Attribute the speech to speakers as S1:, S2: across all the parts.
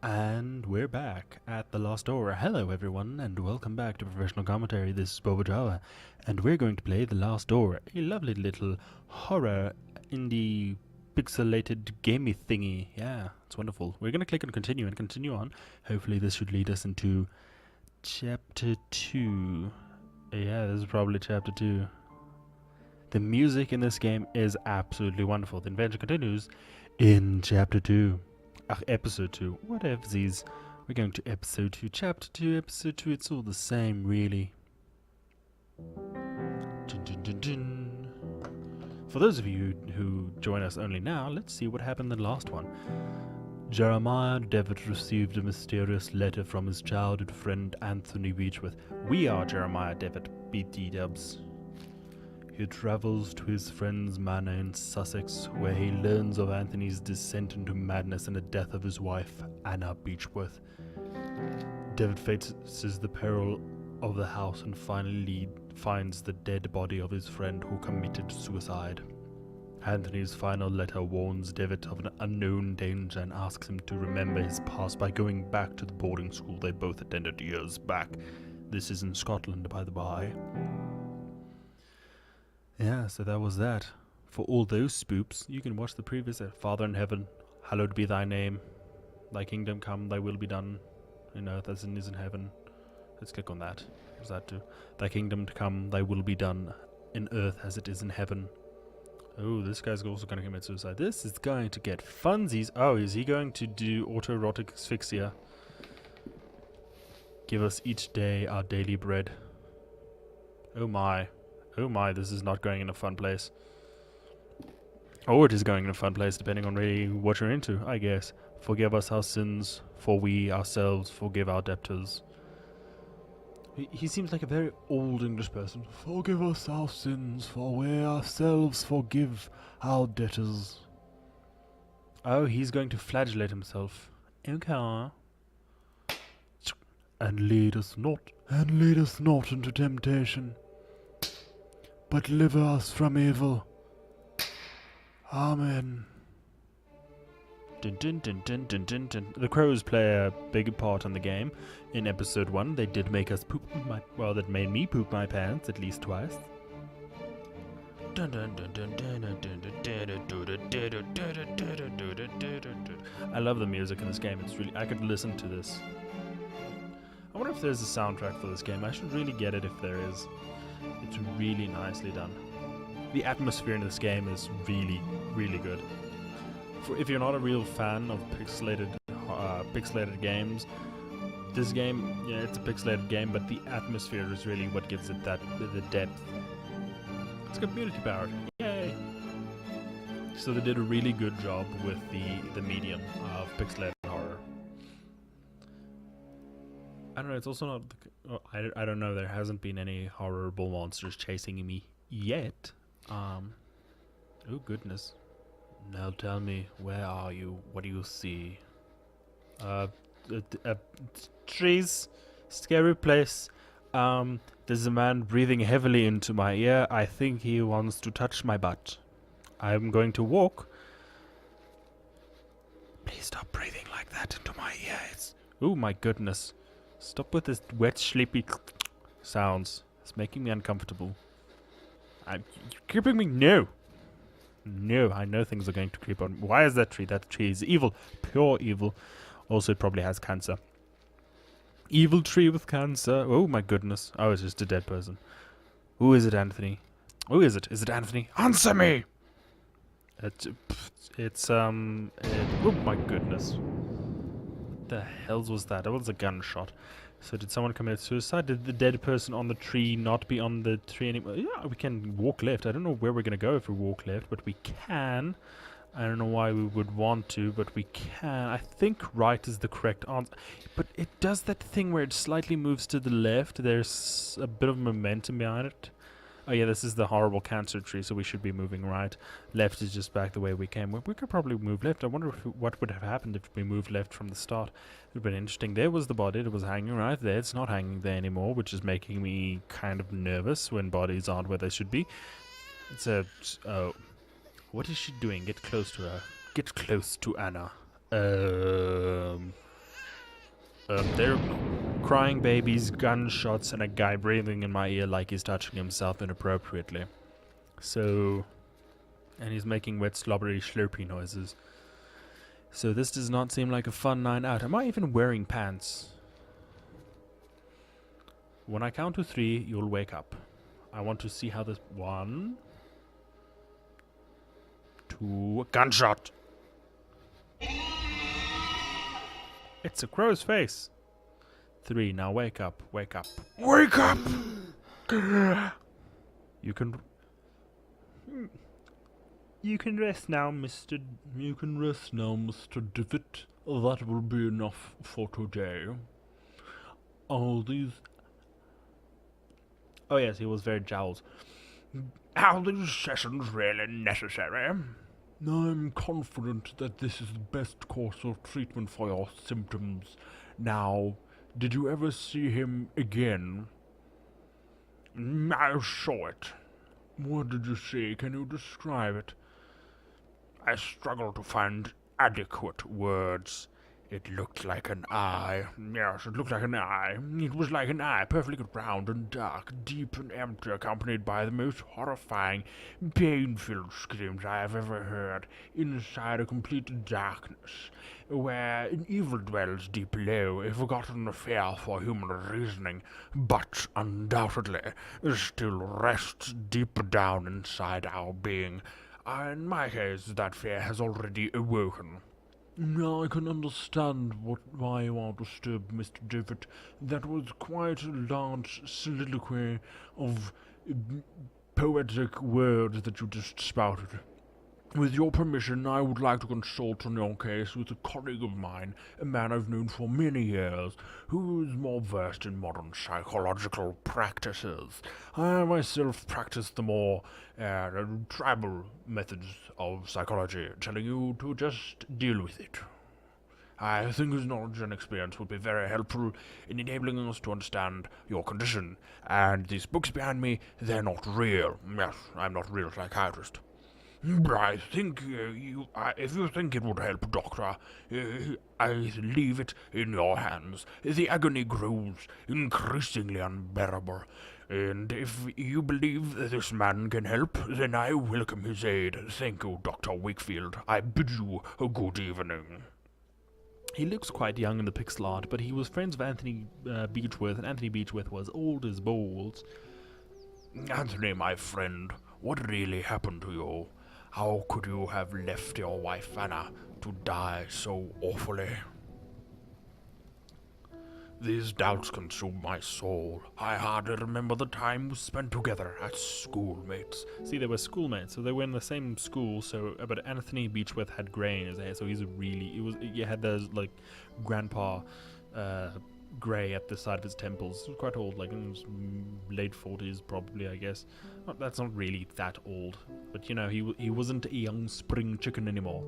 S1: And we're back at the Lost Door. Hello everyone and welcome back to Professional Commentary. This is BoBoJava and we're going to play The Lost Door, a lovely little horror indie pixelated gamey thingy. Yeah, it's wonderful. We're going to click on continue and continue on. Hopefully this should lead us into chapter 2. Yeah, this is probably chapter 2. The music in this game is absolutely wonderful. The adventure continues in chapter 2. Episode 2. Whatevsies. We're going to episode 2, chapter 2, episode 2. It's all the same, really. Dun, dun, dun, dun. For those of you who join us only now, let's see what happened in the last one. Jeremiah Devitt received a mysterious letter from his childhood friend Anthony Beechworth. We are Jeremiah Devitt, BT dubs. He travels to his friend's manor in Sussex, where he learns of Anthony's descent into madness and the death of his wife, Anna Beechworth. Devitt faces the peril of the house and finally finds the dead body of his friend who committed suicide. Anthony's final letter warns Devitt of an unknown danger and asks him to remember his past by going back to the boarding school they both attended years back. This is in Scotland, by the by. Yeah, so that was that. For all those spoops, you can watch the previous Father in heaven, hallowed be thy name. Thy kingdom come, thy will be done, in earth as it is in heaven. Let's click on that. What's that do? Thy kingdom to come, thy will be done, in earth as it is in heaven. Oh, this guy's also going to commit suicide. This is going to get funsies. Oh, is he going to do autoerotic asphyxia? Give us each day our daily bread. Oh my. Oh my, this is not going in a fun place. Or it is going in a fun place, depending on really what you're into, I guess. Forgive us our sins, for we ourselves forgive our debtors. He seems like a very old English person. Forgive us our sins, for we ourselves forgive our debtors. Oh, he's going to flagellate himself. Okay. And lead us not into temptation, but deliver us from evil. Amen. Dun, dun, dun, dun, dun, dun, dun. The crows play a big part in the game. In episode 1, they did make us poop my... Well, that made me poop my pants at least twice. I love the music in this game. It's really... I could listen to this. I wonder if there's a soundtrack for this game. I should really get it if there is. It's really nicely done. The atmosphere in this game is really, really good. If you're not a real fan of pixelated games, this game, yeah, it's a pixelated game, but the atmosphere is really what gives it that the depth. It's community powered. Yay! So they did a really good job with the medium of pixelated horror. I don't know, it's also not... I don't know, there hasn't been any horrible monsters chasing me yet. Oh goodness. Now tell me, where are you? What do you see? Trees. Scary place. There's a man breathing heavily into my ear. I think he wants to touch my butt. I'm going to walk. Please stop breathing like that into my ears. Oh my goodness. Stop with this wet, sleepy sounds. It's making me uncomfortable. You're creeping me? No. No, I know things are going to creep on. Why is that tree? That tree is evil. Pure evil. Also, it probably has cancer. Evil tree with cancer. Oh my goodness. Oh, it's just a dead person. Who is it, Anthony? Who is it? Is it Anthony? Answer me! Oh my goodness. What the hell was that? That was a gunshot. So did someone commit suicide? Did the dead person on the tree not be on the tree anymore? Yeah, we can walk left. I don't know where we're going to go if we walk left, but we can. I don't know why we would want to, but we can. I think right is the correct answer. But it does that thing where it slightly moves to the left. There's a bit of momentum behind it. Oh yeah, this is the horrible cancer tree, so we should be moving right. Left is just back the way we came. We could probably move left. I wonder what would have happened if we moved left from the start. It would have been interesting. There was the body. It was hanging right there. It's not hanging there anymore, which is making me kind of nervous when bodies aren't where they should be. It's a... Oh. What is she doing? Get close to her. Get close to Anna. There are crying babies, gunshots, and a guy breathing in my ear like he's touching himself inappropriately. So... and he's making wet, slobbery, slurpy noises. So this does not seem like a fun night out. Am I even wearing pants? When I count to 3, you'll wake up. I want to see how this... 1... 2... Gunshot! It's a crow's face. 3, now wake up, wake up. Wake up! You can... You can rest now, Mr. You can rest now, Mr. Divot. That will be enough for today. All these... Oh yes, he was very jowls. Are these sessions really necessary? I'm confident that this is the best course of treatment for your symptoms. Now, did you ever see him again? I saw it. What did you see? Can you describe it? I struggle to find adequate words. It looked like an eye. Yes, it looked like an eye. It was like an eye, perfectly round and dark, deep and empty, accompanied by the most horrifying, pain-filled screams I have ever heard, inside a complete darkness, where an evil dwells deep below, a forgotten affair for human reasoning, but undoubtedly still rests deep down inside our being. In my case, that fear has already awoken. Now I can understand why you are disturbed, Mr. Divot. That was quite a large soliloquy of poetic words that you just spouted. With your permission, I would like to consult on your case with a colleague of mine, a man I've known for many years, who is more versed in modern psychological practices. I myself practice the more tribal methods of psychology, telling you to just deal with it. I think his knowledge and experience would be very helpful in enabling us to understand your condition. And these books behind me, they're not real. Yes, I'm not a real psychiatrist. I think if you think it would help, Doctor, I leave it in your hands. The agony grows increasingly unbearable, and if you believe this man can help, then I welcome his aid. Thank you, Dr. Wakefield. I bid you a good evening. He looks quite young in the pixel art, but he was friends with Anthony Beechworth, and Anthony Beechworth was old as balls. Anthony, my friend, what really happened to you? How could you have left your wife Anna to die so awfully? These doubts consume my soul. I hardly remember the time we spent together as schoolmates. See, they were schoolmates, so they were in the same school. So, but Anthony Beechworth had grey in his hair, so he had those like grandpa grey at the side of his temples. He was quite old, like in his late 40s probably, I guess. That's not really that old, but you know, he wasn't a young spring chicken anymore.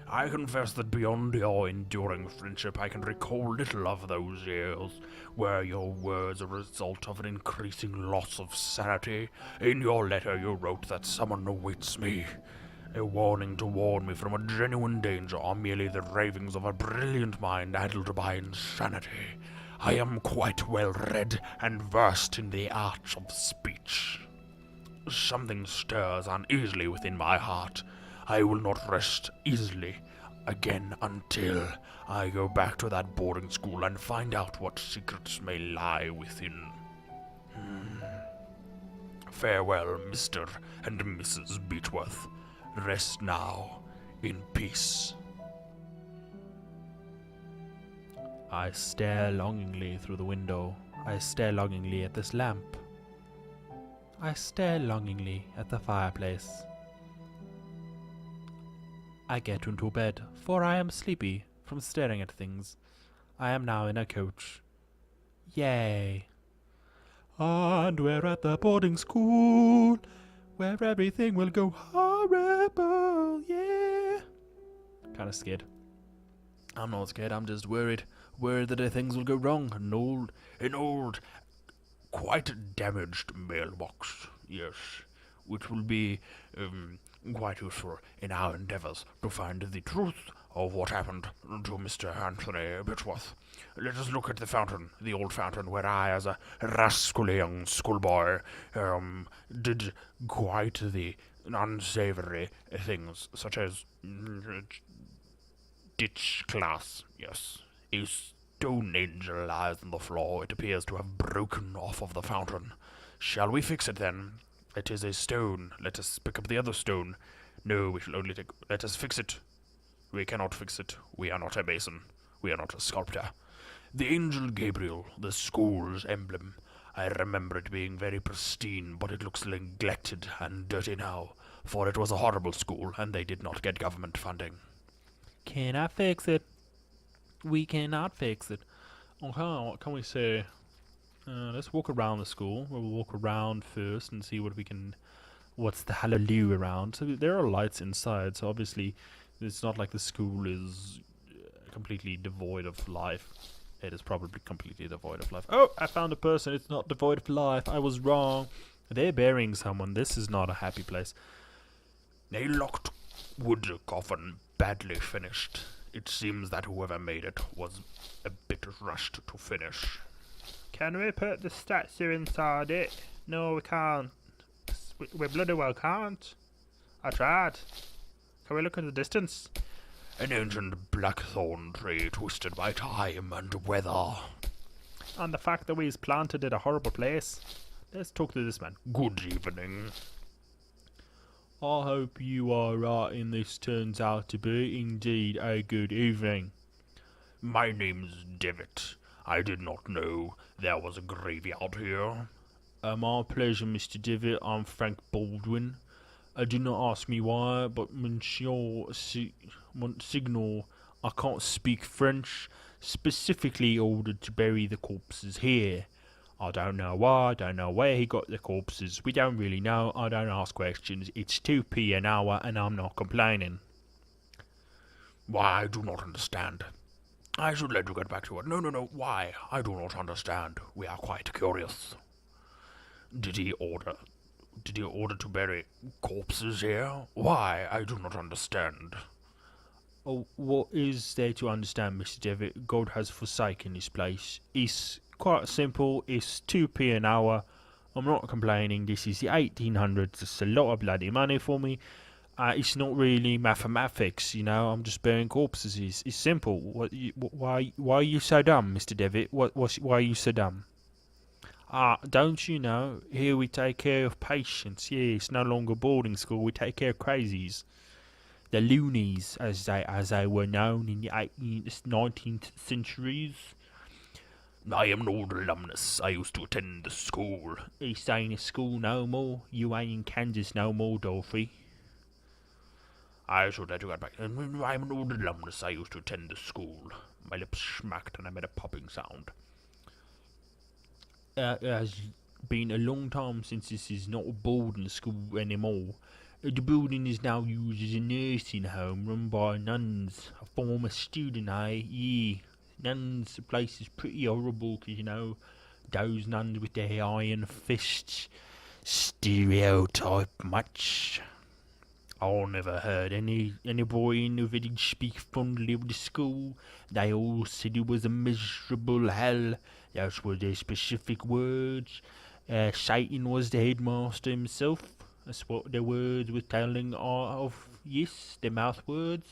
S1: I confess that beyond your enduring friendship, I can recall little of those years, where your words are a result of an increasing loss of sanity. In your letter you wrote that someone awaits me, a warning to warn me from a genuine danger, or merely the ravings of a brilliant mind addled by insanity. I am quite well read and versed in the arts of speech. Something stirs uneasily within my heart. I will not rest easily again until I go back to that boarding school and find out what secrets may lie within. Farewell, Mr. and Mrs. Beechworth. Rest now in peace. I stare longingly through the window. I stare longingly at this lamp. I stare longingly at the fireplace. I get into bed, for I am sleepy from staring at things. I am now in a coach. Yay! And we're at the boarding school, where everything will go horrible, yeah! Kinda scared. I'm not scared, I'm just worried. Worried that things will go wrong. An old, quite damaged mailbox, yes, which will be quite useful in our endeavours to find the truth
S2: of what happened to Mr. Anthony Bitworth. Let us look at the fountain, the old fountain, where I, as a rascally young schoolboy, did quite the unsavory things, such as ditch class. Yes, a stone angel lies on the floor. It appears to have broken off of the fountain. Shall we fix it then? It is a stone. Let us pick up the other stone. No, we shall only take... Let us fix it. We cannot fix it. We are not a mason. We are not a sculptor. The angel Gabriel, the school's emblem. I remember it being very pristine, but it looks neglected and dirty now, for it was a horrible school, and they did not get government funding.
S1: Can I fix it? We cannot fix it. Okay, what can we say? Let's walk around the school. We'll walk around first and see what we can... What's the hallelujah around? So there are lights inside, so obviously it's not like the school is completely devoid of life. It is probably completely devoid of life. Oh, I found a person. It's not devoid of life. I was wrong. They're burying someone. This is not a happy place.
S2: A locked wood coffin, badly finished. It seems that whoever made it was a bit rushed to finish.
S3: Can we put the statue inside it? No, we can't. We bloody well can't. I tried. Can we look in the distance?
S2: An ancient blackthorn tree twisted by time and weather.
S3: And the fact that we've planted it a horrible place. Let's talk to this man.
S2: Good evening.
S1: I hope you are right and this turns out to be indeed a good evening.
S2: My name's Devitt. I did not know there was a graveyard here.
S1: My pleasure, Mr. Devitt. I'm Frank Baldwin. Do not ask me why, but Monsieur Signal, I can't speak French, specifically ordered to bury the corpses here. I don't know why, I don't know where he got the corpses. We don't really know. I don't ask questions. It's 2p an hour and I'm not complaining.
S2: Why, I do not understand. I should let you get back to it. No. Why? I do not understand. We are quite curious. Did he order to bury corpses here? Why? I do not understand.
S1: Oh, what is there to understand, Mr. Devitt? God has forsaken this place. It's quite simple. It's 2p an hour. I'm not complaining. This is the 1800s. It's a lot of bloody money for me. It's not really mathematics, you know. I'm just burying corpses. It's simple. Why are you so dumb, Mr. Devitt? Why are you so dumb? Don't you know? Here we take care of patients. Yeah, it's no longer boarding school. We take care of crazies. The loonies, as they were known in the 18th, 19th centuries.
S2: I am an old alumnus. I used to attend the school.
S1: This ain't a school no more. You ain't in Kansas no more, Dorothy.
S2: I should let you get back. I'm an old alumnus. I used to attend the school. My lips smacked and I made a popping sound.
S1: It has been a long time since this is not a boarding school anymore. The building is now used as a nursing home run by nuns. A former student, yeah. Nuns, the place is pretty horrible because, you know, those nuns with their iron fists. Stereotype much. I never heard any boy in the village speak fondly of the school. They all said it was a miserable hell. Those were their specific words. Satan was the headmaster himself. That's what the words were telling of. Yes, the mouth words.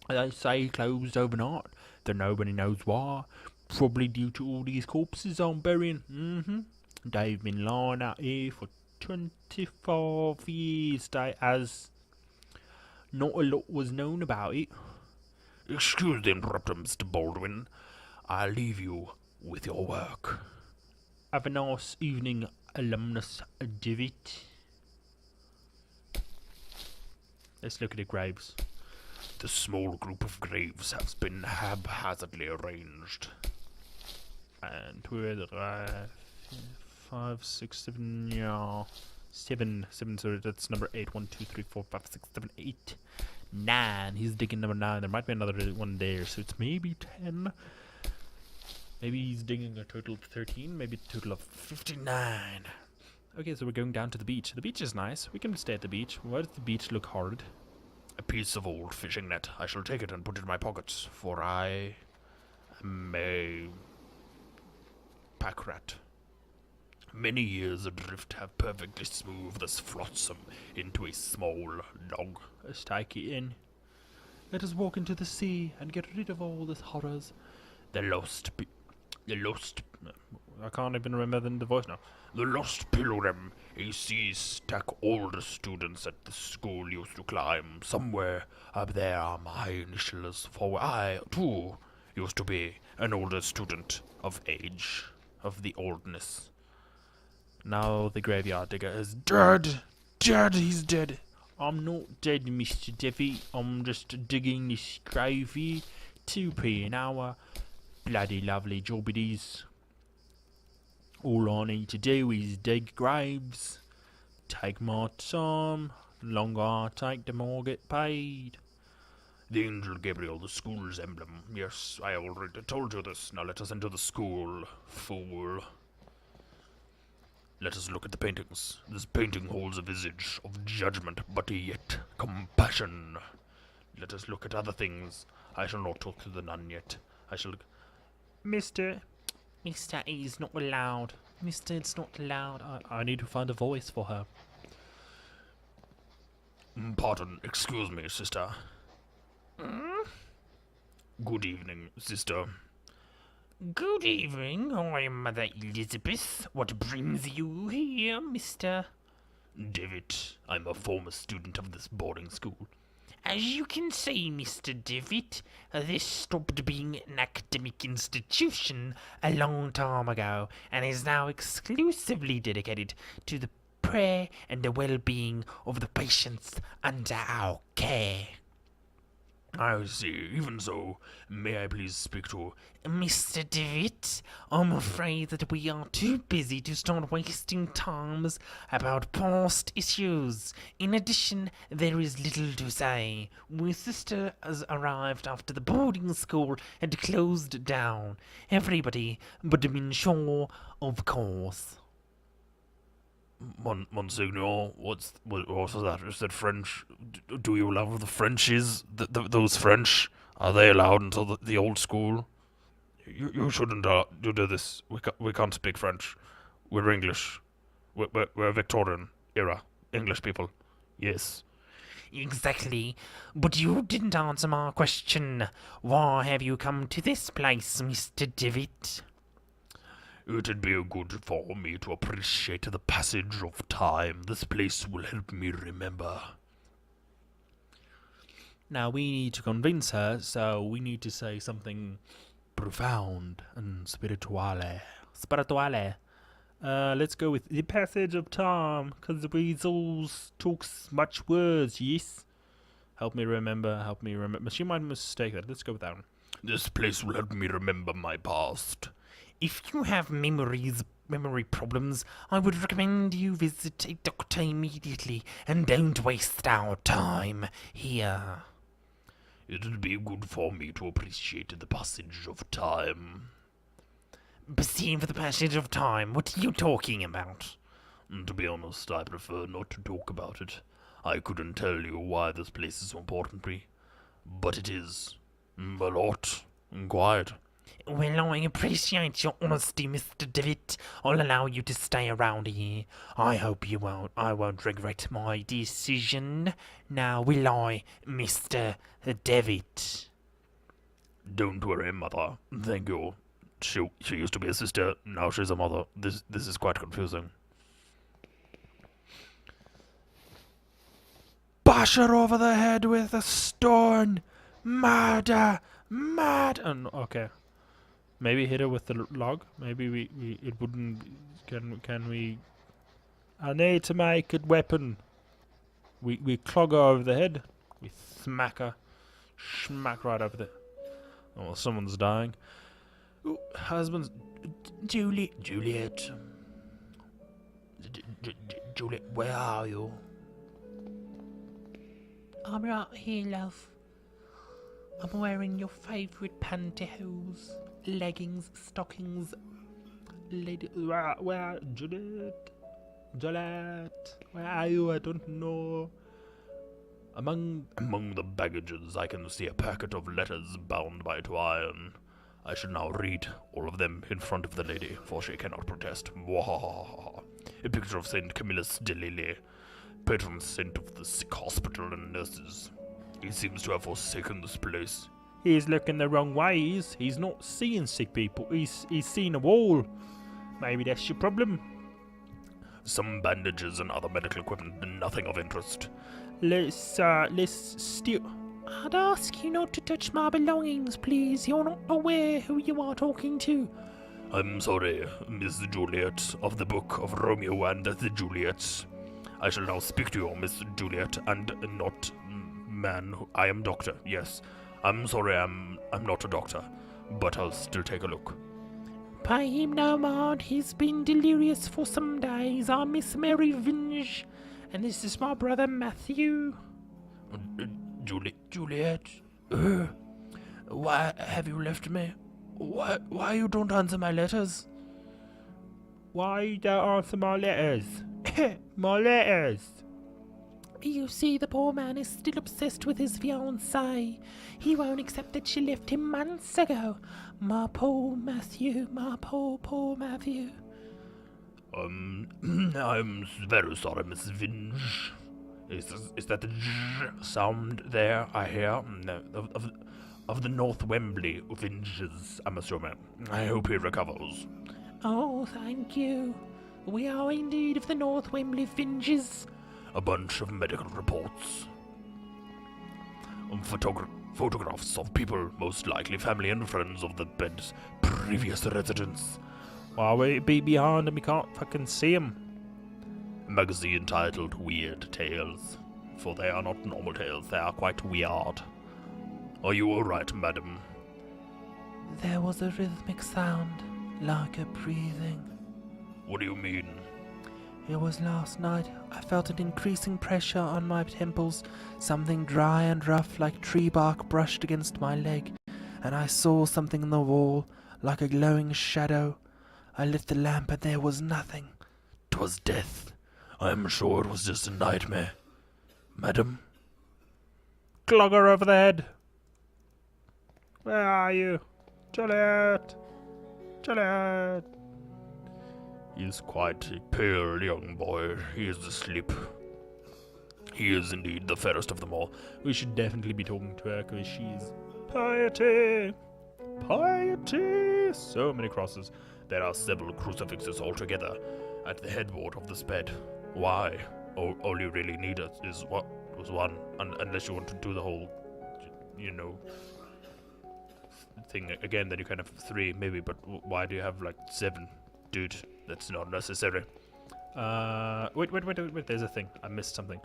S1: They say closed overnight, though nobody knows why. Probably due to all these corpses I'm burying. They've been lying out here for 25 years. As not a lot was known about it.
S2: Excuse the interruption, Mr. Baldwin. I'll leave you with your work.
S1: Have a nice evening, alumnus Devitt. Let's look at the graves.
S2: The small group of graves has been haphazardly arranged.
S1: And we're the 5, 6, 7, yeah. 7, so that's number 8. 1, 2, 3, 4, 5, 6, 7, 8, 9. He's digging number 9. There might be another one there, so it's maybe 10. Maybe he's digging a total of 13, maybe a total of 59. Okay, so we're going down to the beach. The beach is nice. We can stay at the beach. Why does the beach look hard?
S2: A piece of old fishing net. I shall take it and put it in my pocket, for I am a pack rat. Many years adrift have perfectly smoothed this flotsam into a small log.
S1: Let's take it in. Let us walk into the sea and get rid of all these horrors.
S2: The lost
S1: I can't even remember the voice now.
S2: The lost pilgrim, a sea stack all the students at the school used to climb. Somewhere up there are my initials, for I, too, used to be an older student of age, of the oldness.
S1: Now the graveyard digger is
S2: Dead! Dead! He's dead!
S1: I'm not dead, Mr. Devi. I'm just digging this grave here. 2p an hour. Bloody lovely job it is. All I need to do is dig graves. Take my time. The longer I take, the more I get paid.
S2: The angel Gabriel, the school's emblem. Yes, I already told you this. Now let us enter the school, fool. Let us look at the paintings. This painting holds a visage of judgment, but yet compassion. Let us look at other things. I shall not talk to the nun yet. I shall...
S3: Mister,
S1: It's not allowed. Mister, it's not allowed. I need to find a voice for her.
S2: Pardon, excuse me, sister. Good evening, sister.
S4: Good evening, I'm Mother Elizabeth. What brings you here, Mr.?
S2: David, I'm a former student of this boarding school.
S4: As you can see, Mr. Devitt, this stopped being an academic institution a long time ago and is now exclusively dedicated to the prayer and the well-being of the patients under our care.
S2: I see. Even so, may I please speak to...
S4: Mr. Devitt, I'm afraid that we are too busy to start wasting times about past issues. In addition, there is little to say. My sister has arrived after the boarding school had closed down. Everybody but Minshaw, of course.
S2: Monsignor, what was that? Is that French? Do you love the Frenchies? Those French? Are they allowed until the old school? You shouldn't do this. We can't speak French. We're English. We're Victorian era English people. Yes.
S4: Exactly. But you didn't answer my question. Why have you come to this place, Mr. Devitt?
S2: It'd be good for me to appreciate the passage of time. This place will help me remember.
S1: Now we need to convince her, so we need to say something profound and spirituale. Spirituale. Let's go with the passage of time, because the weasels talks much words, yes? Help me remember. She might mistake that. Let's go with that one.
S2: This place will help me remember my past.
S4: If you have memory problems, I would recommend you visit a doctor immediately and don't waste our time here.
S2: It'll be good for me to appreciate the passage of time.
S4: Perceive the passage of time? What are you talking about?
S2: To be honest, I prefer not to talk about it. I couldn't tell you why this place is so important to me, but it is. A lot. Quiet.
S4: Well, I appreciate your honesty, Mr. Devitt. I'll allow you to stay around here. I hope you won't. I won't regret my decision. Now, will I, Mr. Devitt?
S2: Don't worry, Mother. Thank you. She used to be a sister, now she's a mother. This is quite confusing.
S1: Bash her over the head with a stone! Murder! Okay. Maybe hit her with the log. Maybe we it wouldn't. Can we? I need to make a weapon. We clog her over the head. We smack her, smack right over the. Oh, someone's dying. Ooh, husband's Juliet. Juliet, where are you?
S4: I'm right here, love. I'm wearing your favourite pantyhose, leggings, stockings.
S1: Lady, where, Juliet, where are you? I don't know. Among
S2: Among the baggages, I can see a packet of letters bound by twine. I shall now read all of them in front of the lady, for she cannot protest. Mwahaha. A picture of Saint Camillus de Lille, patron saint of the sick hospital and nurses. He seems to have forsaken this place.
S3: He's looking the wrong way. He's not seeing sick people. He's seeing a wall. Maybe that's your problem.
S2: Some bandages and other medical equipment, nothing of interest.
S3: Let's steal.
S4: I'd ask you not to touch my belongings, please. You're not aware who you are talking to.
S2: I'm sorry, Miss Juliet, of the book of Romeo and the Juliets. I shall now speak to you, Miss Juliet, and not man. I am doctor, yes. I'm sorry, I'm not a doctor, but I'll still take a look.
S4: Pay him no mind. He's been delirious for some days. I'm Miss Mary Vinge, and this is my brother Matthew.
S2: Juliet? Why have you left me? Why you don't answer my letters?
S3: Why you don't answer my letters? My letters.
S4: You see, the poor man is still obsessed with his fiancée. He won't accept that she left him months ago. My poor Matthew, my poor Matthew.
S2: I'm very sorry, Miss Vinge. Is that the sound there I hear? Of the North Wembley Vinges, I'm assuming. I hope he recovers.
S4: Oh, thank you. We are indeed of the North Wembley Vinges.
S2: A bunch of medical reports. Photographs of people, most likely family and friends of the bed's previous residents.
S3: Why would it be behind and we can't fucking see him?
S2: Magazine titled Weird Tales. For they are not normal tales, they are quite weird. Are you alright, madam?
S4: There was a rhythmic sound, like a breathing.
S2: What do you mean?
S4: It was last night. I felt an increasing pressure on my temples, something dry and rough like tree bark brushed against my leg, and I saw something in the wall, like a glowing shadow. I lit the lamp and there was nothing.
S2: 'Twas death. I am sure it was just a nightmare. Madam?
S3: Clogger over the head. Where are you? Juliet! Juliet!
S2: He is quite a pale young boy. He is asleep. He is indeed the fairest of them all.
S1: we should definitely be talking to her because she's
S3: Piety!
S1: piety. So many crosses.
S2: There are several crucifixes altogether at the headboard of this bed. Why? All you really need is what was one, unless you want to do the whole, thing again. Then you can have 3 maybe. But why do you have like 7, dude? That's not necessary.
S1: Wait. There's a thing. I missed something.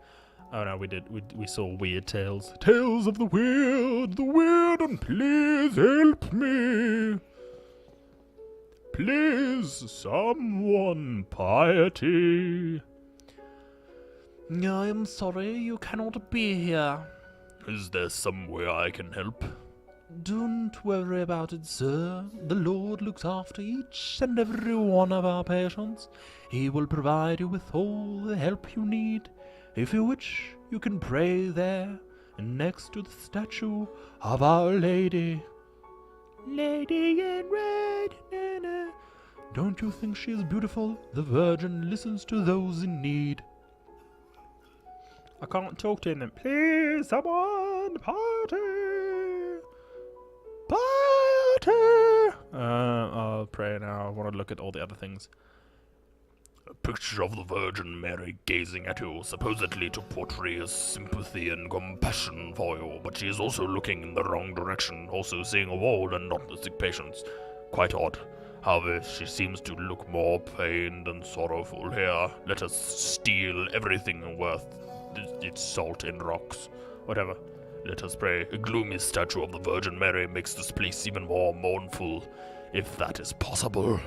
S1: Oh no, we did. We saw weird tales. Tales of the weird, and please help me. Please, someone, piety.
S4: I am sorry you cannot be here.
S2: Is there some way I can help?
S4: Don't worry about it, sir. The Lord looks after each and every one of our patients. He will provide you with all the help you need. If you wish, you can pray there, next to the statue of Our Lady. Lady in red, na, na. Don't you think she is beautiful? The Virgin listens to those in need.
S3: I can't talk to him. Please, someone! Piety! Piety!
S1: I'll pray now. I want to look at all the other things.
S2: A picture of the Virgin Mary gazing at you, supposedly to portray sympathy and compassion for you, but she is also looking in the wrong direction, also seeing a wall and not the sick patients. Quite odd. However, she seems to look more pained and sorrowful here. Let us steal everything worth its salt in rocks. Whatever. Let us pray. A gloomy statue of the Virgin Mary makes this place even more mournful, if that is possible.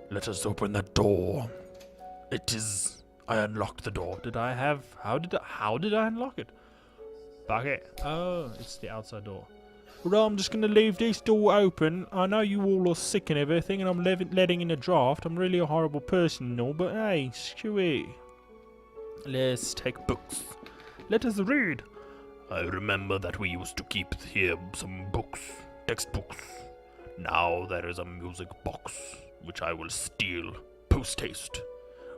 S2: Let us open that door. It is... I unlocked the door.
S1: How did I unlock it?
S3: Bucket.
S1: Oh, it's the outside door.
S3: Well, I'm just going to leave this door open. I know you all are sick and everything, and I'm letting in a draft. I'm really a horrible person and all, but hey, screw it.
S1: Let's take books. Let us read.
S2: I remember that we used to keep here some books, textbooks. Now there is a music box, which I will steal post-haste.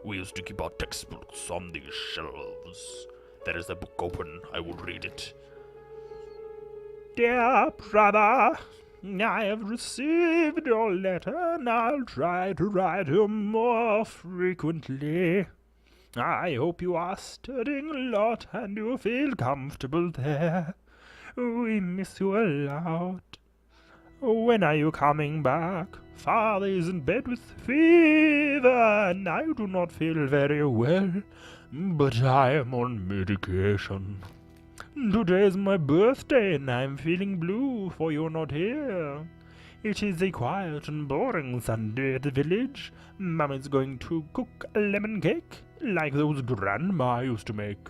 S2: We used to keep our textbooks on these shelves. There is a book open, I will read it.
S3: Dear brother, I have received your letter and I'll try to write you more frequently. I hope you are studying a lot and you feel comfortable there. We miss you a lot. When are you coming back? Father is in bed with fever and I do not feel very well, but I am on medication. Today is my birthday and I'm feeling blue for you're not here. It is a quiet and boring Sunday at the village. Mum is going to cook a lemon cake like those grandma used to make.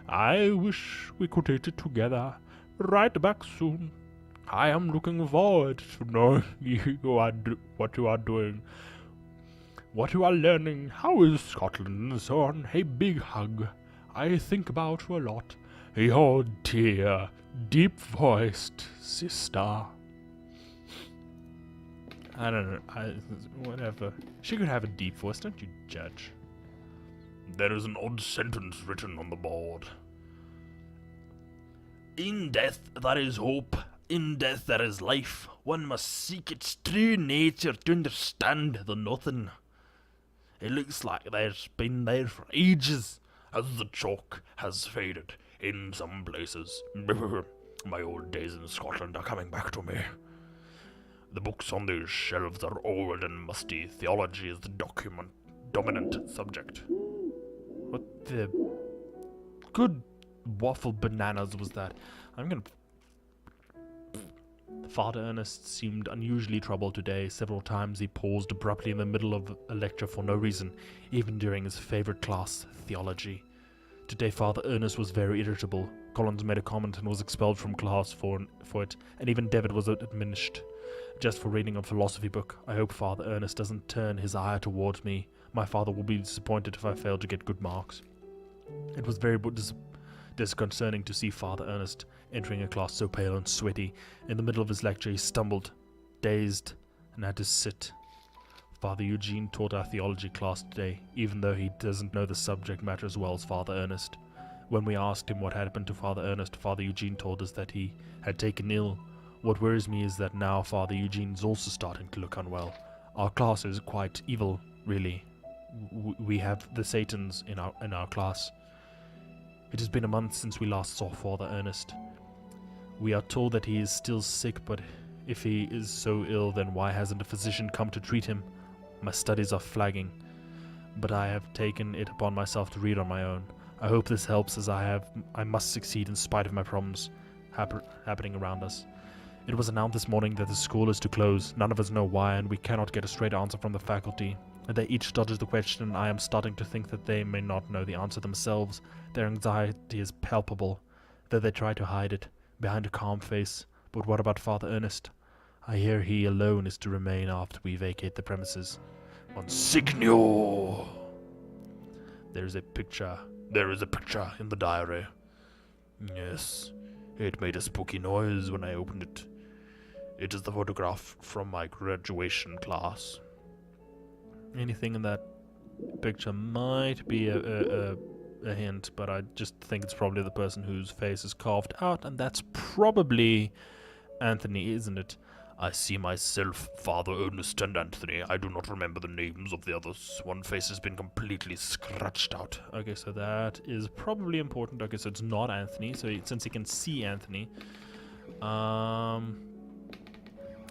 S3: I wish we could eat it together. Right back soon. I am looking forward to knowing what you are doing, what you are learning, how is Scotland and so on. A big hug. I think about you a lot. Your dear, deep-voiced sister.
S1: I don't know. Whatever. She could have a deep voice, don't you judge?
S2: There is an odd sentence written on the board. In death there is hope. In death there is life. One must seek its true nature to understand the nothing. It looks like there's been there for ages, as the chalk has faded in some places. My old days in Scotland are coming back to me. The books on these shelves are old and musty. Theology is the dominant subject.
S1: What the good waffle bananas was that? I'm gonna... Father Ernest seemed unusually troubled today. Several times he paused abruptly in the middle of a lecture for no reason, even during his favorite class, theology. Today Father Ernest was very irritable. Collins made a comment and was expelled from class for it, and even David was admonished just for reading a philosophy book. I hope Father Ernest doesn't turn his ire towards me. My father will be disappointed if I fail to get good marks. It was very disconcerting to see Father Ernest entering a class so pale and sweaty. In the middle of his lecture he stumbled, dazed, and had to sit. Father Eugene taught our theology class today, even though he doesn't know the subject matter as well as Father Ernest. When we asked him what had happened to Father Ernest, Father Eugene told us that he had taken ill. What worries me is that now Father Eugene is also starting to look unwell. Our class is quite evil, really. We have the Satans in our class. It has been a month since we last saw Father Ernest. We are told that he is still sick, but if he is so ill, then why hasn't a physician come to treat him? My studies are flagging, but I have taken it upon myself to read on my own. I hope this helps, as I must succeed in spite of my problems happening around us. It was announced this morning that the school is to close. None of us know why, and we cannot get a straight answer from the faculty. They each dodges the question, and I am starting to think that they may not know the answer themselves. Their anxiety is palpable, though they try to hide it behind a calm face. But what about Father Ernest? I hear he alone is to remain after we vacate the premises.
S2: Monsignor! There is a picture in the diary. Yes, it made a spooky noise when I opened it. It is the photograph from my graduation class.
S1: Anything in that picture might be a hint, but I just think it's probably the person whose face is carved out, and that's probably Anthony, isn't it?
S2: I see myself, Father Ernest and Anthony. I do not remember the names of the others. One face has been completely scratched out.
S1: Okay, so that is probably important. Okay, so it's not Anthony, so since he can see Anthony.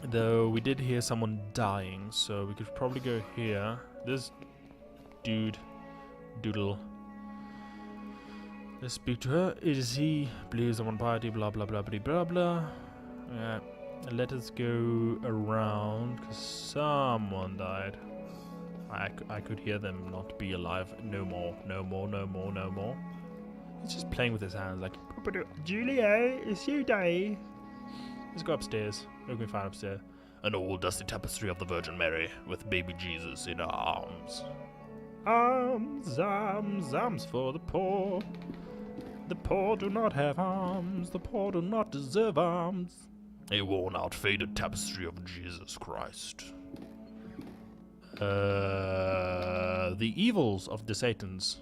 S1: Though we did hear someone dying, so we could probably go here. This doodle. Let's speak to her. Is he? Believes in one party, blah blah blah blah blah blah. Yeah. Let us go around, because someone died. I could hear them not be alive. No more. He's just playing with his hands like,
S3: Julia, it's you, Daddy.
S1: Let's go upstairs. What can we find upstairs?
S2: An old dusty tapestry of the Virgin Mary with baby Jesus in her arms.
S3: Arms for the poor. The poor do not have arms. The poor do not deserve arms.
S2: A worn-out, faded tapestry of Jesus Christ.
S1: The evils of the Satans.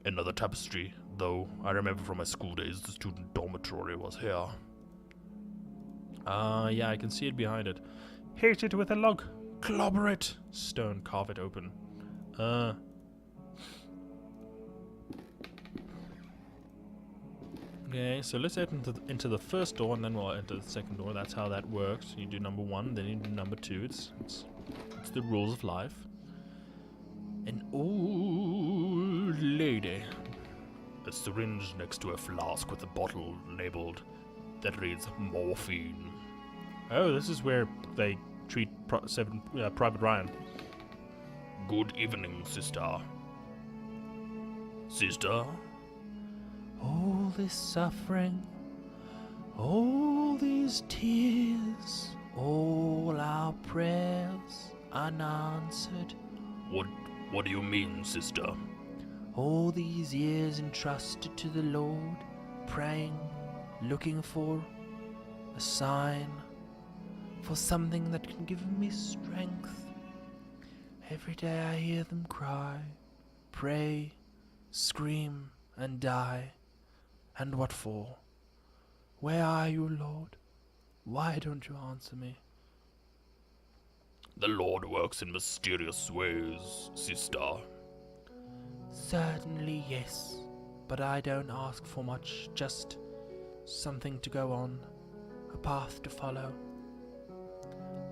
S2: Another tapestry, though I remember from my school days the student dormitory was here.
S1: Yeah, I can see it behind it.
S3: Hit it with a log.
S1: Clobber it! Stone, carve it open. Okay, so let's head into the first door, and then we'll enter the second door. That's how that works. You do number 1, then you do number 2. It's the rules of life. An old lady.
S2: A syringe next to a flask with a bottle labeled that reads morphine.
S1: Oh, this is where they treat Private Ryan.
S2: Good evening, sister. Sister?
S4: All this suffering, all these tears, all our prayers unanswered.
S2: What do you mean, sister?
S4: All these years entrusted to the Lord, praying, looking for a sign, for something that can give me strength. Every day I hear them cry, pray, scream, and die. And what for? Where are you, Lord? Why don't you answer me?
S2: The Lord works in mysterious ways, sister.
S4: Certainly, yes. But I don't ask for much, just something to go on, a path to follow.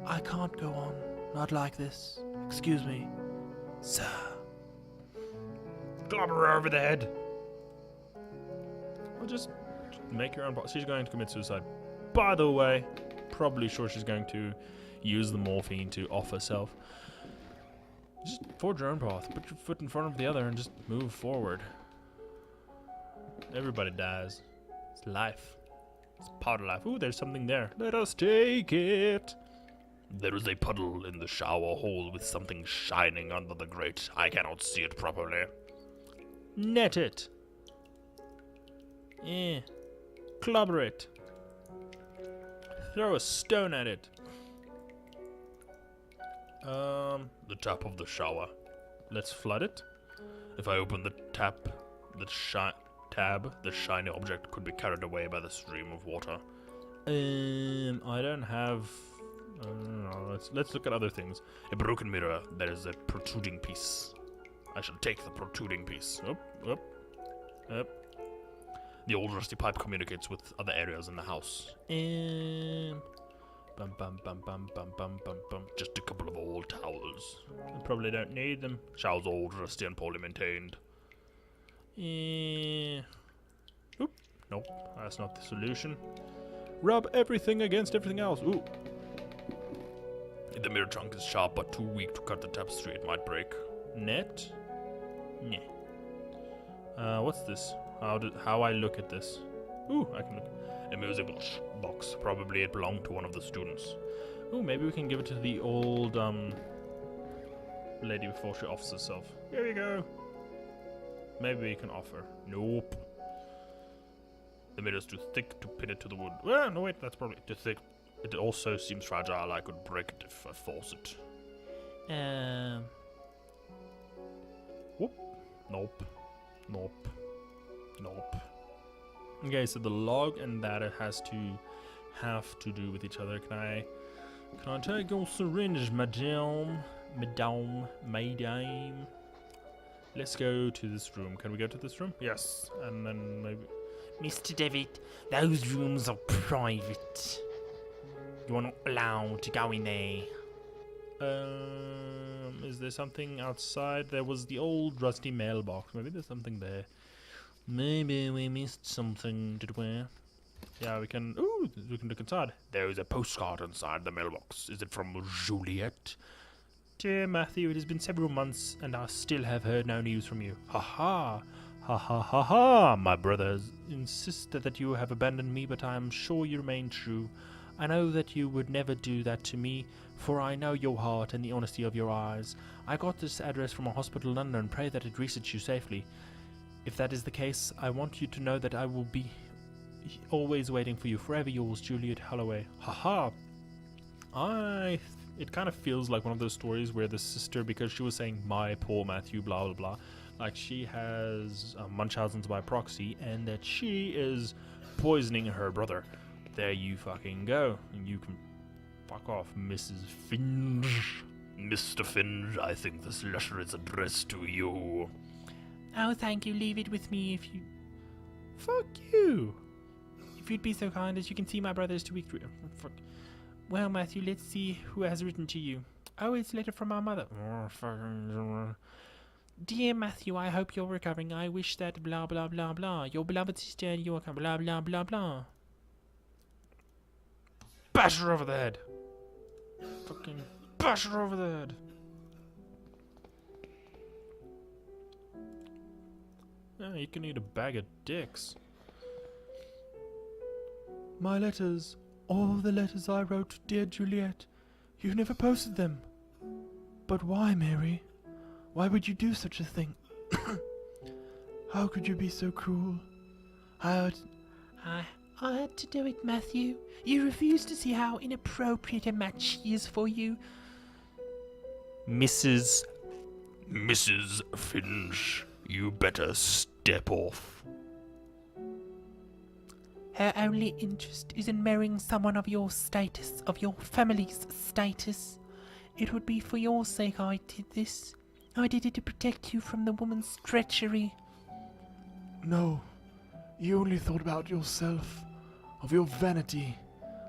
S4: I can't go on, not like this. Excuse me, sir.
S3: Clobber her over the head.
S1: Well, just make your own. She's going to commit suicide. By the way, probably sure she's going to use the morphine to off herself. Just forge your own path. Put your foot in front of the other and just move forward. Everybody dies. It's life. It's part of life. Ooh, there's something there. Let us take it.
S2: There is a puddle in the shower hole with something shining under the grate. I cannot see it properly.
S1: Net it. Yeah. Clobber it. Throw a stone at it.
S2: The tap of the shower.
S1: Let's flood it.
S2: If I open the tab, the shiny object could be carried away by the stream of water.
S1: I don't have. I don't know. Let's look at other things.
S2: A broken mirror. There is a protruding piece. I shall take the protruding piece.
S1: Up.
S2: The old rusty pipe communicates with other areas in the house.
S1: Bum bum bum bum bum bum bum bum.
S2: Just a couple of old towels.
S1: I probably don't need them.
S2: Shower's old, rusty, and poorly maintained.
S1: Oop. Nope. That's not the solution. Rub everything against everything else. Ooh.
S2: The mirror trunk is sharp but too weak to cut the tapestry. It might break.
S1: Net. Nah. What's this? How I look at this? Ooh, I can look.
S2: A music box. Probably it belonged to one of the students.
S1: Ooh, maybe we can give it to the old lady before she offs herself. Here you go. Maybe we can offer. Nope.
S2: The mirror's too thick to pin it to the wood.
S1: Well, no wait, that's probably
S2: Too thick. It also seems fragile. I could break it if I force it.
S1: Whoop. Nope. Okay, so the log and that it have to do with each other. Can I take your syringe, madame? Let's go to this room. Can we go to this room? Yes. And then maybe.
S4: Mr. David, those rooms are private. You're not allowed to go in there.
S1: Is there something outside? There was the old rusty mailbox. Maybe there's something there. Maybe we missed something, did we? Yeah, we can. Ooh, we can look inside.
S2: There is a postcard inside the mailbox. Is it from Juliet?
S1: Dear Matthew, it has been several months, and I still have heard no news from you. Ha ha! Ha ha ha ha! My brothers insist that you have abandoned me, but I am sure you remain true. I know that you would never do that to me, for I know your heart and the honesty of your eyes. I got this address from a hospital in London and pray that it reaches you safely. If that is the case, I want you to know that I will be always waiting for you. Forever yours, Juliet Holloway. Haha. It kind of feels like one of those stories where the sister, because she was saying my poor Matthew, blah blah blah, like she has Munchausen's by proxy, and that she is poisoning her brother. There you fucking go. And you can fuck off, Mrs. Finch.
S2: Mr. Finch, I think this letter is addressed to you.
S4: Oh, thank you. Leave it with me if you...
S1: Fuck you.
S4: If you'd be so kind as you can see my brother is 2 weeks... Fuck. Well, Matthew, let's see who has written to you. Oh, it's a letter from our mother. Dear Matthew, I hope you're recovering. I wish that blah blah blah blah. Your beloved sister and your blah blah blah blah.
S1: Bash her over the head. Fucking bash her over the head. Yeah, you can eat a bag of dicks. My letters. All the letters I wrote, dear Juliet. You've never posted them. But why, Mary? Why would you do such a thing? How could you be so cruel?
S4: I had to do it, Matthew. You refuse to see how inappropriate a match she is for you.
S2: Mrs. Finch, you better step off.
S4: Her only interest is in marrying someone of your status, of your family's status. It would be for your sake I did this. I did it to protect you from the woman's treachery.
S3: No, you only thought about yourself, of your vanity.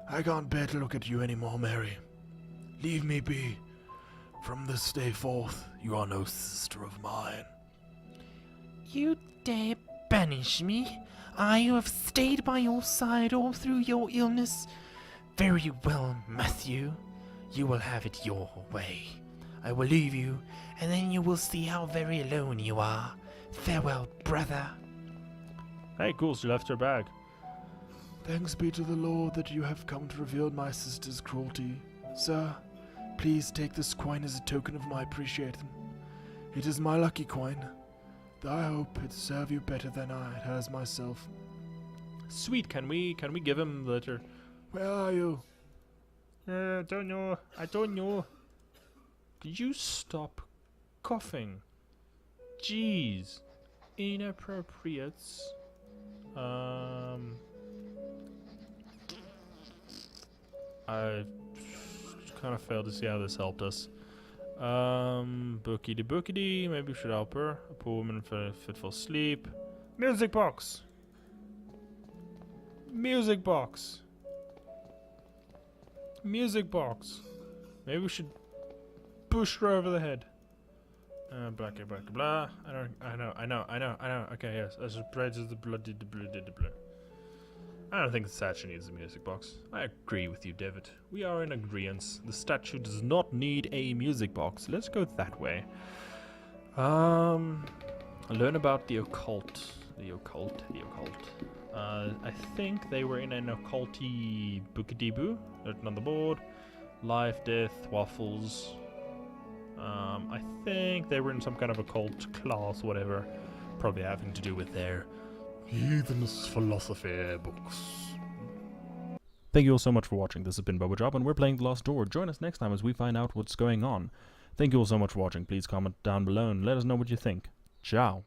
S3: I can't bear to look at you anymore, Mary. Leave me be. From this day forth, you are no sister of mine.
S4: You dare banish me? I who have stayed by your side all through your illness. Very well, Matthew. You will have it your way. I will leave you, and then you will see how very alone you are. Farewell, brother.
S1: Hey, cool, she left her bag.
S3: Thanks be to the Lord that you have come to reveal my sister's cruelty. Sir, please take this coin as a token of my appreciation. It is my lucky coin. I hope it serve you better than it has myself.
S1: Sweet, can we give him the letter?
S3: Where are you?
S1: I don't know. Could you stop coughing? Jeez. Inappropriate. I kind of failed to see how this helped us. Bookity bookity, maybe we should help her. A poor woman fit for sleep. Music box! Music box! Music box! Maybe we should push her over the head. Blah blah blah blah. I know. Okay, yes. I should pray to the bloody blue. I don't think the statue needs a music box. I agree with you, David. We are in agreement. The statue does not need a music box. Let's go that way. Learn about the occult. The occult. I think they were in an occulty bookity-boo. Written on the board. Life, death, waffles. I think they were in some kind of occult class, whatever. Probably having to do with their heathenist philosophy books. Thank you all so much for watching. This has been BoBoJava, and we're playing The Lost Door. Join us next time as we find out what's going on. Thank you all so much for watching. Please comment down below and let us know what you think. Ciao.